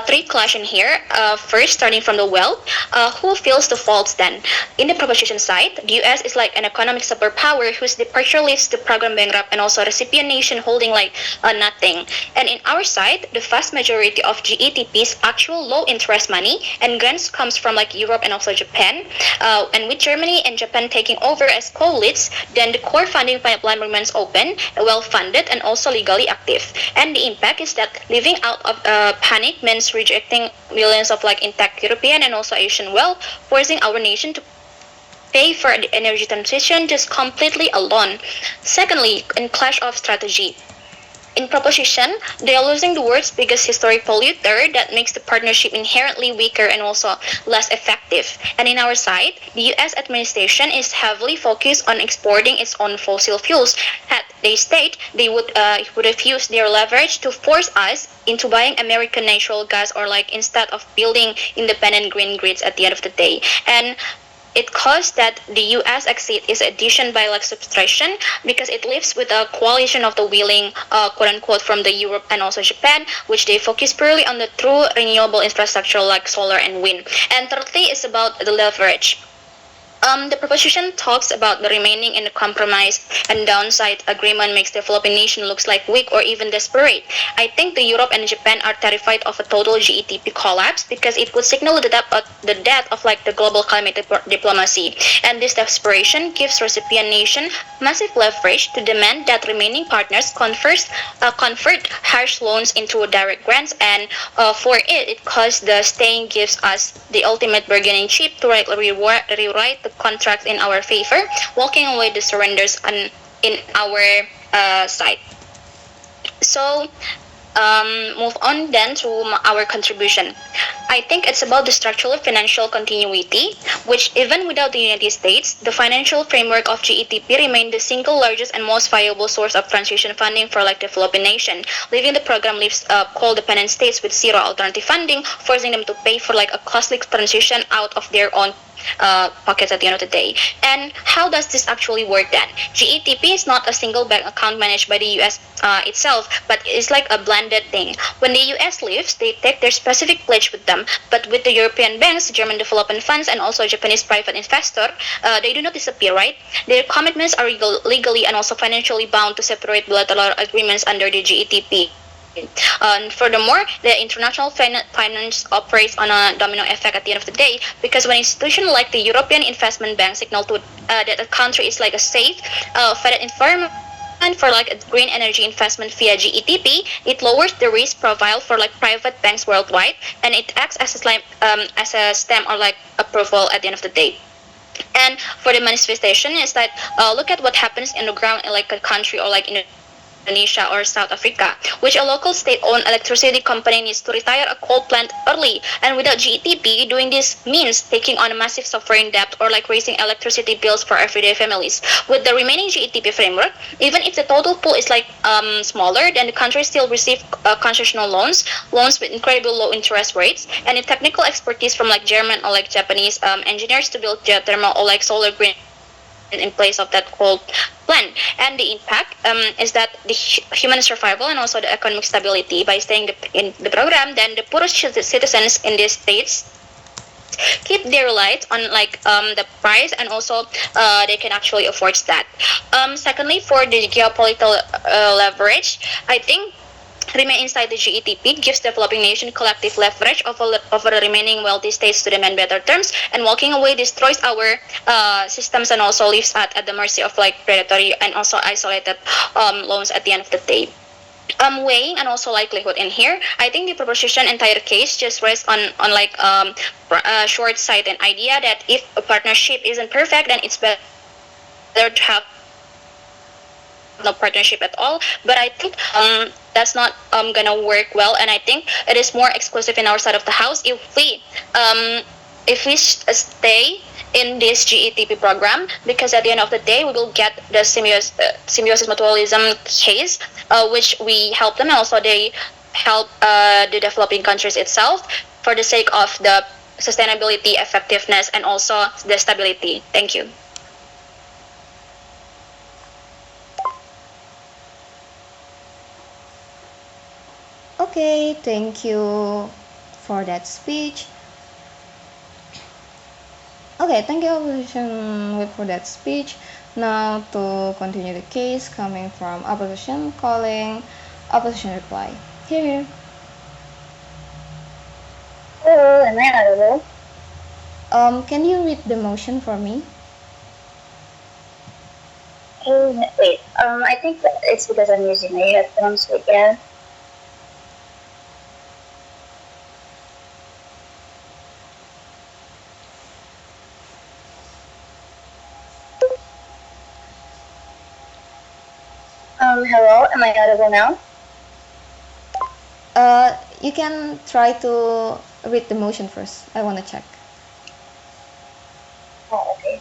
Three clash in here. First, starting from the wealth, who feels the faults then? In the proposition side, the US is like an economic superpower whose departure leaves the program bankrupt and also recipient nation holding like nothing. And in our side, the vast majority of GETP's actual low interest money and grants comes from like Europe and also Japan. And with Germany and Japan taking over as co-leads, then the core funding pipeline remains open, well-funded, and also legally active. And the impact is that living out of panic means rejecting millions of like intact European and also Asian wealth, forcing our nation to pay for the energy transition just completely alone. Secondly, in clash of strategy. In proposition, they are losing the world's biggest historic polluter that makes the partnership inherently weaker and also less effective. And in our side, the US administration is heavily focused on exporting its own fossil fuels. Had they stayed, they would have used their leverage to force us into buying American natural gas or like instead of building independent green grids at the end of the day. And it caused that the US exit its addition by like subtraction because it lives with a coalition of the willing quote unquote from the Europe and also Japan, which they focus purely on the true renewable infrastructure like solar and wind. And thirdly is about the leverage. The proposition talks about the remaining in the compromise and downside agreement makes developing nation looks like weak or even desperate. I think the Europe and Japan are terrified of a total GETP collapse because it would signal the death of like the global climate diplomacy. And this desperation gives recipient nation massive leverage to demand that remaining partners convert harsh loans into direct grants, and for it cause the staying gives us the ultimate bargaining chip to rewrite the contract in our favor, walking away the surrenders in our side. So move on then to our contribution. I think it's about the structural financial continuity, which even without the United States, the financial framework of GETP remained the single largest and most viable source of transition funding for like developing nation, leaving the program leaves coal-dependent states with zero alternative funding, forcing them to pay for like a costly transition out of their own pockets at the end of the day. And how does this actually work then? GETP is not a single bank account managed by the US itself, but it's like a blended thing. When the US leaves, they take their specific pledge with them, but with the European banks, German development funds, and also Japanese private investor, they do not disappear, right? Their commitments are legally and also financially bound to separate bilateral agreements under the GETP. Furthermore, the international finance operates on a domino effect at the end of the day, because when institutions like the European Investment Bank signal to that a country is like a safe, fed environment for like a green energy investment via GETP, it lowers the risk profile for like private banks worldwide, and it acts as a stamp or like approval at the end of the day. And for the manifestation is that look at what happens in the ground in like a country or like in Indonesia or South Africa, which a local state-owned electricity company needs to retire a coal plant early. And without GETP, doing this means taking on a massive sovereign debt or like raising electricity bills for everyday families. With the remaining GETP framework, even if the total pool is like smaller, then the country still receive concessional loans with incredibly low interest rates, and the technical expertise from like German or like Japanese engineers to build geothermal or like solar green in place of that coal plant. And the impact is that the human survival and also the economic stability by staying in the program, then the poorest citizens in these states keep their lights on like the price, and also they can actually afford that. Secondly, for the geopolitical leverage, I think remain inside the GETP gives developing nation collective leverage over the remaining wealthy states to demand better terms, and walking away destroys our systems and also leaves us at the mercy of like predatory and also isolated loans at the end of the day. Weighing and also likelihood in here, I think the proposition entire case just rests on like short-sighted idea that if a partnership isn't perfect, then it's better to have no partnership at all. But I think that's not gonna work well, and I think it is more exclusive in our side of the house if we stay in this GETP program, because at the end of the day we will get the symbiosis mutualism case, which we help them, and also they help the developing countries itself for the sake of the sustainability, effectiveness, and also the stability. Thank you. Okay, thank you for that speech. Okay, thank you opposition whip for that speech. Now to continue the case coming from opposition, calling opposition reply. Here. Hello, am I audible? Can you read the motion for me? Oh, wait. I think that it's because I'm using my headphones again. Hello, am I audible now? You can try to read the motion first. I want to check. Oh, okay.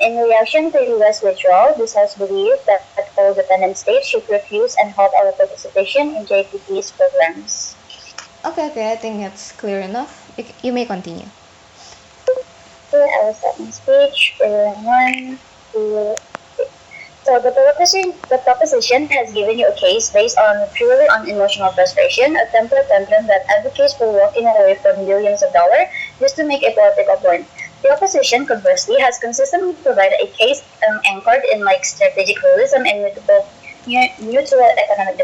In reaction to U.S. withdrawal, this House believes that all dependent states should refuse and halt our participation in JTP's programs. Okay, I think it's clear enough. You may continue. Okay, I will start my speech. 1, 2, 3. So the proposition has given you a case based on purely on emotional frustration, a temper tantrum that advocates for walking away from billions of dollars just to make a political point. The opposition, conversely, has consistently provided a case anchored in strategic realism and mutual economic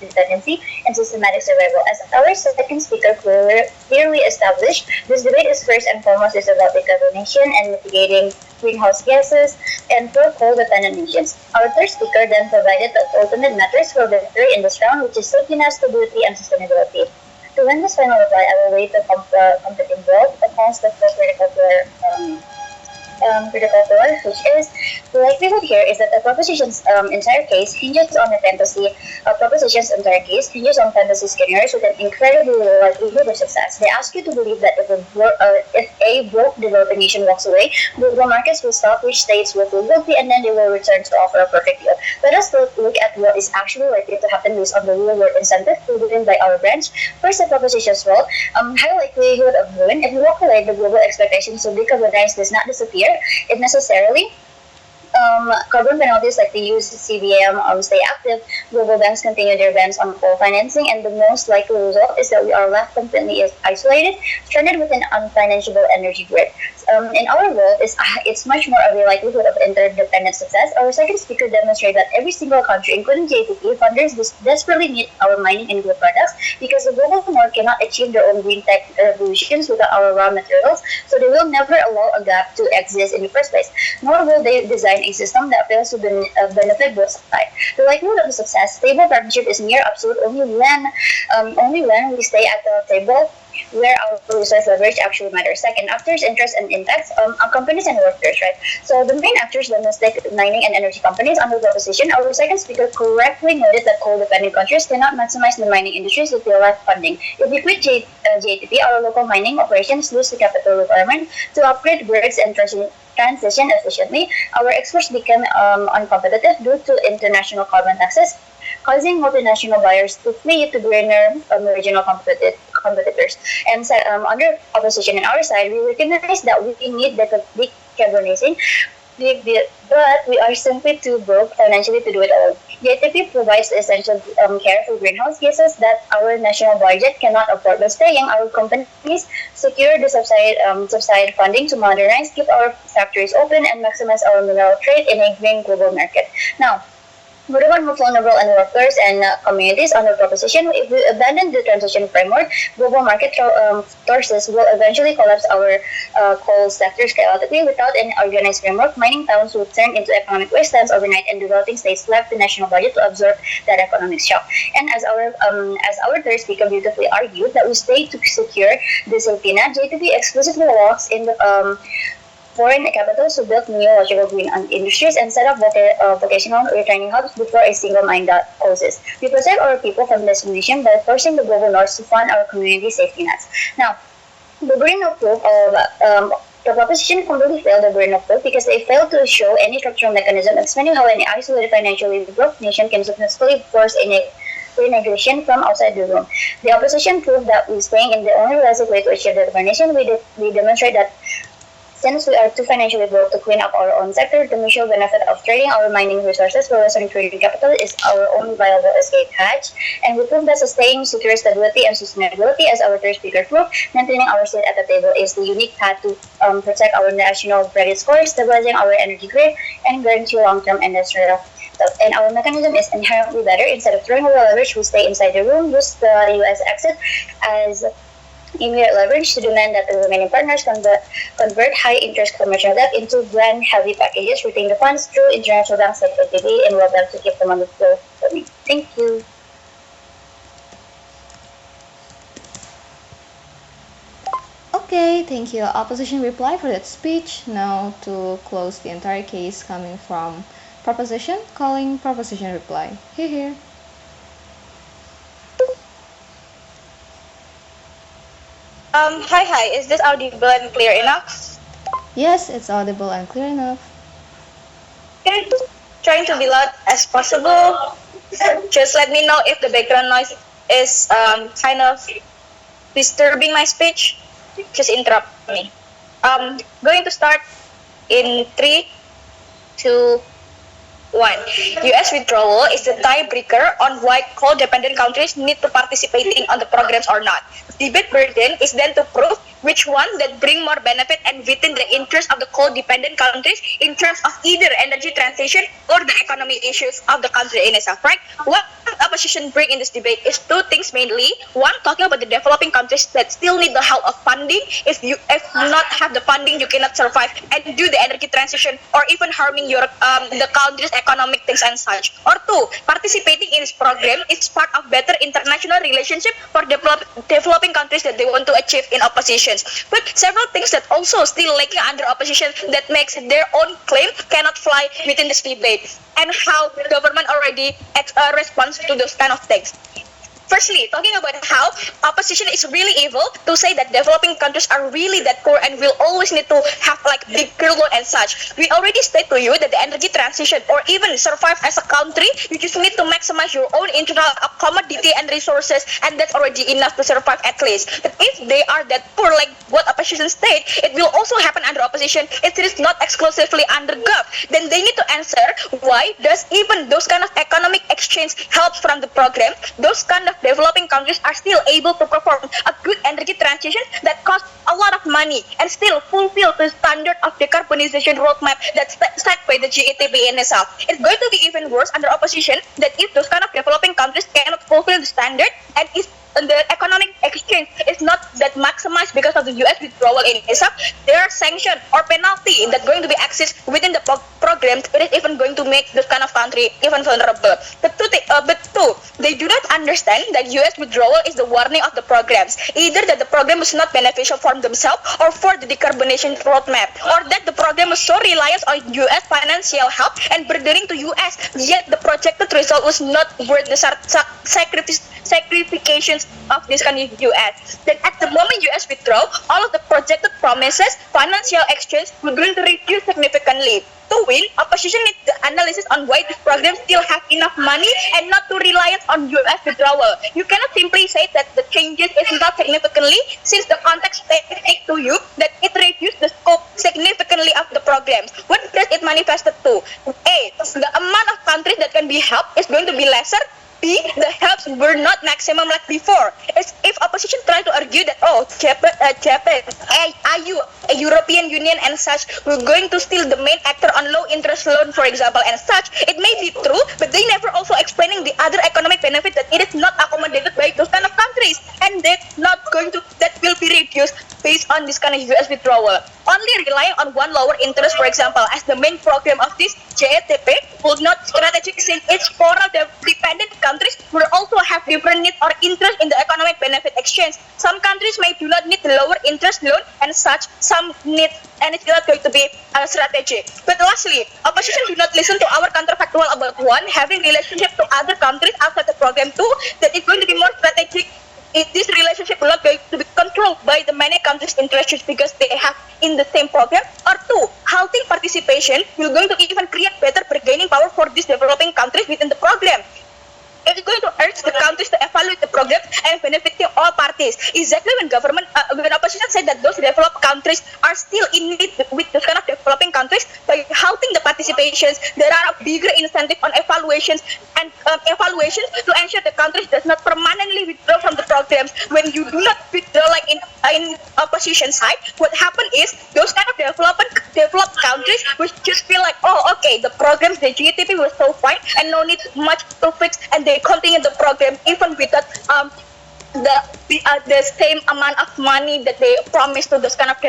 dependency and systematic survival. As our second speaker clearly established, this debate is first and foremost about decarbonization and mitigating greenhouse gases and for coal-dependent nations. Our third speaker then provided the ultimate matters for victory in this round, which is safety net, stability, and sustainability. To win this final reply, I will wait the competing vote against the critical pillar, which is the likelihood here is that the proposition's entire case hinges on a fantasy. Proposition's entire case hinges on fantasy scenarios with an incredibly low likelihood of success. They ask you to believe that if a broke developing nation walks away, global markets will stop, rich states will feel guilty, and then they will return to offer a perfect deal. Let us look at what is actually likely to happen based on the real-world incentive proven by our branch. First, the proposition's role, high likelihood of ruin. If you walk away, the global expectations to decarbonize does not disappear. It necessarily carbon penalties like the use of CBM stay active, global banks continue their bans on coal financing, and the most likely result is that we are left completely isolated, stranded with an unfinanceable energy grid. In our world, it's much more of a likelihood of interdependent success. Our second speaker demonstrated that every single country, including JTP, funders desperately need our mining and wood products because the global north cannot achieve their own green tech revolutions without our raw materials, so they will never allow a gap to exist in the first place, nor will they design a system that fails to benefit both sides. The likelihood of success, stable partnership is near absolute only when we stay at the table where our resource leverage actually matters. Second, actors, interests, and impacts are companies and workers, right? So the main actors, domestic mining and energy companies, under the opposition, our second speaker correctly noted that coal-dependent countries cannot maximize the mining industries if they lack funding. If we quit JTP, our local mining operations lose the capital requirement to upgrade grids and transition efficiently. Our exports become uncompetitive due to international carbon taxes, causing multinational buyers to flee to greener regional competitors. And under opposition on our side, we recognize that we need decarbonizing, but we are simply too broke financially to do it all. JTP provides the essential care for greenhouse gases that our national budget cannot afford. By staying, our companies secure the subsidized funding to modernize, keep our factories open, and maximize our mineral trade in a green global market. Now, for the one more vulnerable and workers and communities under proposition, if we abandon the transition framework, global market forces will eventually collapse our coal sectors chaotically without an organized framework. Mining towns will turn into economic wastelands overnight, and developing states left the national budget to absorb that economic shock. And as our third speaker beautifully argued, that we stay to secure the safety net, JTP explicitly walks in the foreign capitals to build new logical green industries and set up vocational retraining hubs before a single mine that closes. We protect our people from discrimination by forcing the global north to fund our community safety nets. Now, the burden of proof of the proposition completely failed the burden of proof because they failed to show any structural mechanism explaining how an isolated financially broke nation can successfully force renegation from outside the room. The opposition proved that we staying in the only realistic way to achieve the decarbonization. We demonstrate that since we are too financially broke to clean up our own sector, the mutual benefit of trading our mining resources for Western trading capital is our only viable escape hatch. And we prove that sustaining secure stability and sustainability, as our third speaker proved, maintaining our seat at the table is the unique path to protect our national credit score, stabilizing our energy grid, and guarantee long-term industrial. And our mechanism is inherently better. Instead of throwing away leverage, we stay inside the room, use the U.S. exit as immediate leverage to demand that the remaining partners convert high-interest commercial debt into grant-heavy packages, retain the funds through international banks like ADB, and World Bank to keep them on the flow for me. Thank you. Okay, thank you. Opposition reply for that speech. Now to close the entire case coming from proposition, calling proposition reply. Here. Hi, is this audible and clear enough? Yes, it's audible and clear enough. Okay, trying to be loud as possible. Just let me know if the background noise is kind of disturbing my speech. Just interrupt me. Going to start in 3, 2, 1. US withdrawal is the tiebreaker on why coal-dependent countries need to participating on the programs or not. Debate burden is then to prove which one that bring more benefit and within the interest of the coal-dependent countries in terms of either energy transition or the economic issues of the country in itself, right? What opposition bring in this debate is two things mainly. One, talking about the developing countries that still need the help of funding. If not have the funding, you cannot survive and do the energy transition, or even harming your the country's economic things and such. Or two, participating in this program is part of better international relationship for developing countries that they want to achieve in oppositions. But several things that also still lacking under opposition that makes their own claim cannot fly within this debate, and how the government already responds to those kind of things. Firstly, talking about how opposition is really evil to say that developing countries are really that poor and will always need to have like bigger loan and such. We already state to you that the energy transition or even survive as a country, you just need to maximize your own internal commodity and resources, and that's already enough to survive at least. But if they are that poor like what opposition state, it will also happen under opposition. It is not exclusively under gov. Then they need to answer why does even those kind of economic exchange helps from the program, those kind of developing countries are still able to perform a good energy transition that costs a lot of money and still fulfill the standard of decarbonization roadmap that's set by the GATB in itself. It's going to be even worse under opposition that if those kind of developing countries cannot fulfill the standard and is the economic exchange is not that maximized because of the US withdrawal in itself, there are sanctions or penalty that's going to be accessed within the program. It is even going to make this kind of country even vulnerable. But two, they do not understand that US withdrawal is the warning of the programs. Either that the program is not beneficial for themselves or for the decarbonization roadmap, or that the program is so reliant on US financial help and burdening to US, yet the projected result was not worth the sacrifications of this kind of US. Then at the moment US withdraw, all of the projected promises, financial exchange will going to reduce significantly. To win, opposition needs the analysis on why this program still have enough money and not to rely on US withdrawal. You cannot simply say that the changes is not significantly, since the context states to you that it reduced the scope significantly of the programs. What does it manifest to? A, the amount of countries that can be helped is going to be lesser. B, the helps were not maximum like before. As if opposition try to argue that Japan, EU, European Union and such were going to steal the main actor on low interest loan, for example, and such. It may be true, but they never also explaining the other economic benefit that it is not accommodated by those kind of countries, and that will be reduced based on this kind of US withdrawal. Only relying on one lower interest, for example, as the main program of this JATP would not strategic, since each foreign dependent countries will also have different needs or interest in the economic benefit exchange. Some countries may do not need the lower interest loan and such, some need, and it's not going to be strategic. But lastly, opposition do not listen to our counterfactual about one, having relationship to other countries outside the program. Two, that it's going to be more strategic if this relationship will not going to be controlled by the many countries' interests because they have in the same program. Or two, halting participation will going to even create better bargaining power for these developing countries within the program. It is going to urge the countries to evaluate the program and benefiting all parties. Exactly when when opposition said that those developed countries are still in need with those kind of developing countries, by halting the participations, there are a bigger incentive on evaluations to ensure the countries does not permanently withdraw from the programs. When you do not withdraw like in opposition side, what happened is those kind of developed countries will just feel like, the programs, the GTP was so fine and no need much to fix, and they continue the program even without the same amount of money that they promised to those kind of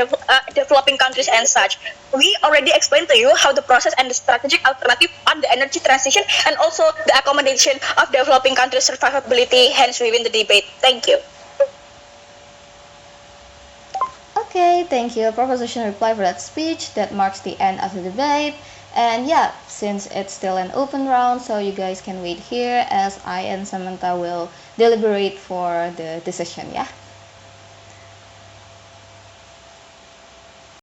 developing countries and such. We already explained to you how the process and the strategic alternative on the energy transition and also the accommodation of developing countries' survivability, hence we win the debate. Thank you. Okay, thank you. Proposition reply for that speech. That marks the end of the debate. And yeah, since it's still an open round, so you guys can wait here as I and Samantha will deliberate for the decision, yeah?